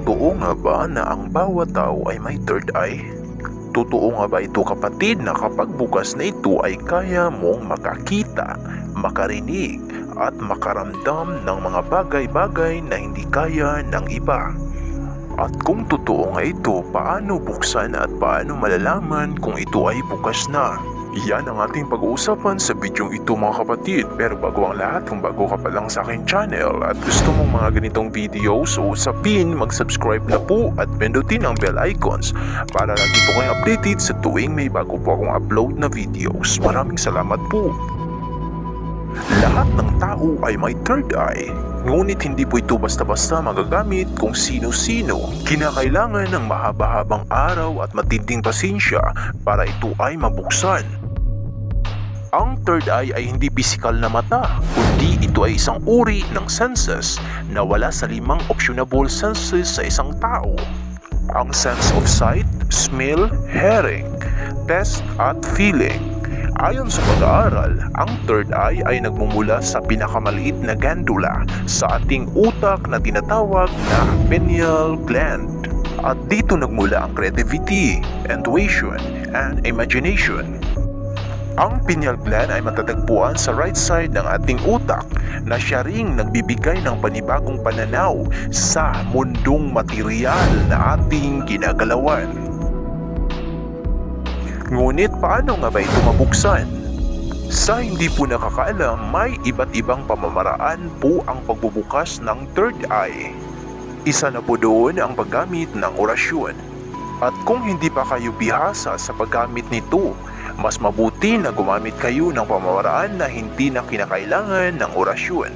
Totoo nga ba na ang bawat tao ay may third eye? Totoo nga ba ito kapatid na kapag bukas na ito ay kaya mong makakita, makarinig at makaramdam ng mga bagay-bagay na hindi kaya ng iba? At kung totoo nga ito, paano buksan at paano malalaman kung ito ay bukas na? Yan ang ating pag-uusapan sa videong ito mga kapatid. Pero bago ang lahat, kung bago ka pa lang sa aking channel at gusto mong mga ganitong videos o usapin, mag-subscribe na po at pindutin ang bell icons para lagi po kayong updated sa tuwing may bago po akong upload na videos. Maraming salamat po. Lahat ng tao ay may third eye. Ngunit hindi po ito basta-basta magagamit kung sino-sino. Kinakailangan ng mahaba-habang araw at matinding pasensya para ito ay mabuksan. Ang third eye ay hindi pisikal na mata, kundi ito ay isang uri ng senses na wala sa 5 optionable senses sa isang tao. Ang sense of sight, smell, hearing, taste at feeling. Ayon sa pag-aaral, ang third eye ay nagmumula sa pinakamaliit na glandula sa ating utak na tinatawag na pineal gland. At dito nagmula ang creativity, intuition, and imagination. Ang pineal gland ay matatagpuan sa right side ng ating utak na siya ring nagbibigay ng panibagong pananaw sa mundong materyal na ating ginagalawan. Ngunit paano nga ba ito mabuksan? Sa hindi po nakakaalam, may iba't ibang pamamaraan po ang pagbubukas ng third eye. Isa na po doon ang paggamit ng orasyon. At kung hindi pa kayo bihasa sa paggamit nito, mas mabuti na gumamit kayo ng pamamaraan na hindi na kinakailangan ng orasyon.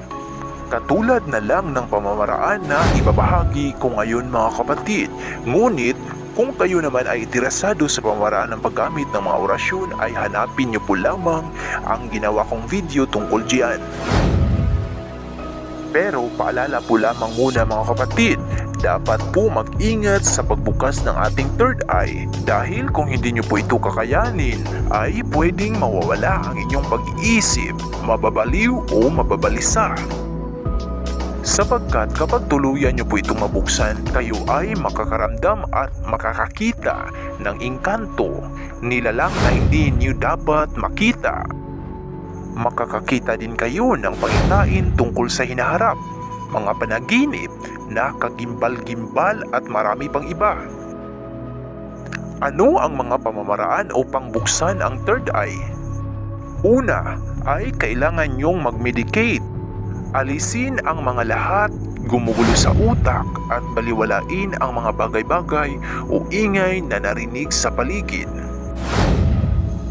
Katulad na lang ng pamamaraan na ibabahagi ko ngayon mga kapatid. Ngunit kung kayo naman ay interesado sa pamamaraan ng paggamit ng mga orasyon ay hanapin niyo po lamang ang ginawa kong video tungkol diyan. Pero paalala po lamang muna mga kapatid, dapat po mag-ingat sa pagbukas ng ating third eye dahil kung hindi nyo po ito kakayanin ay pwedeng mawawala ang inyong pag-iisip, mababaliw o mababalisa. Sapagkat kapag tuluyan nyo po itong mabuksan, kayo ay makakaramdam at makakakita ng engkanto, nilalang na hindi nyo dapat makita. Makakakita din kayo ng pangitain tungkol sa hinaharap, mga panaginip na kagimbal-gimbal at marami pang iba. Ano ang mga pamamaraan upang buksan ang third eye? Una ay kailangan nyong mag-medicate. Alisin ang mga lahat gumugulo sa utak at baliwalain ang mga bagay-bagay o ingay na narinig sa paligid.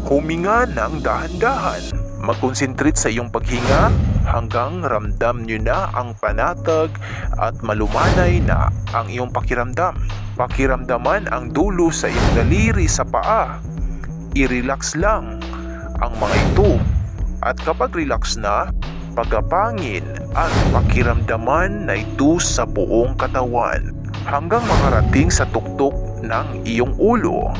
Huminga ng dahan-dahan. Mag-concentrate sa iyong paghinga hanggang ramdam nyo na ang panatag at malumanay na ang iyong pakiramdam. Pakiramdaman ang dulo sa iyong daliri sa paa. I-relax lang ang mga ito. At kapag relax na, pagapangin at pakiramdaman na ito sa buong katawan hanggang makarating sa tuktok ng iyong ulo.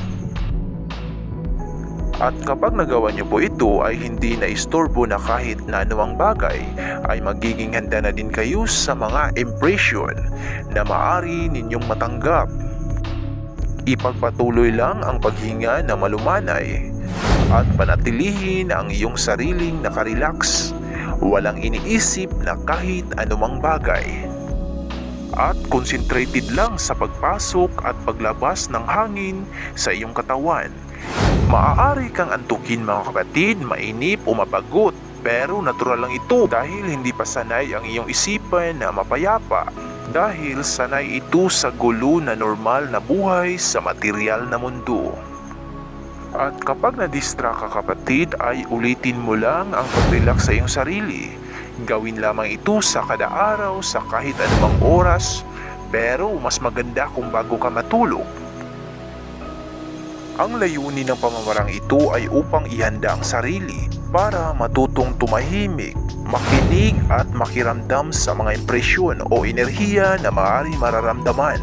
At kapag nagawa niyo po ito ay hindi na istorbo na kahit na anumang bagay, ay magiging handa na din kayo sa mga impression na maaari ninyong matanggap. Ipagpatuloy lang ang paghinga na malumanay at panatilihin ang iyong sariling nakarelax, walang iniisip na kahit anumang bagay. At concentrated lang sa pagpasok at paglabas ng hangin sa iyong katawan. Maaari kang antukin mga kapatid, mainip o mapagod, pero natural lang ito dahil hindi pa sanay ang iyong isipan na mapayapa dahil sanay ito sa gulo na normal na buhay sa material na mundo. At kapag na-distract ka kapatid ay ulitin mo lang ang pag-relax sa iyong sarili. Gawin lamang ito sa kada araw sa kahit anumang oras, pero mas maganda kung bago ka matulog. Ang layunin ng pamamarang ito ay upang ihanda ang sarili para matutong tumahimik, makinig at makiramdam sa mga impresyon o enerhiya na maaari mararamdaman.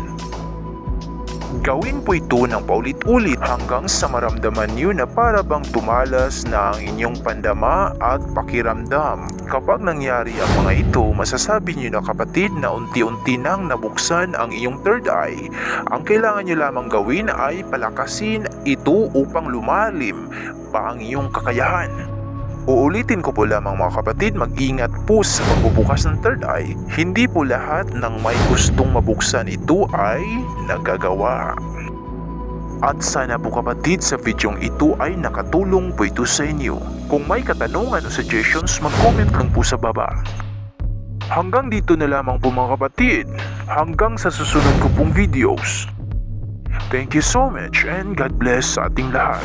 Gawin po ito ng paulit-ulit paulit-ulit hanggang sa maramdaman nyo na para bang tumalas na ang inyong pandama at pakiramdam. Kapag nangyari ang mga ito, masasabi nyo na kapatid na unti-unti nang nabuksan ang iyong third eye. Ang kailangan nyo lamang gawin ay palakasin ito upang lumalim pa ang iyong kakayahan. Uulitin ko po lamang mga kapatid, mag-ingat po sa pagbubukas ng third eye. Hindi po lahat ng may gustong mabuksan ito ay nagagawa. At sana po kapatid sa videong ito ay nakatulong po ito sa inyo. Kung may katanungan o suggestions, mag-comment lang po sa baba. Hanggang dito na lamang po mga kapatid. Hanggang sa susunod ko pong videos. Thank you so much and God bless sa ating lahat.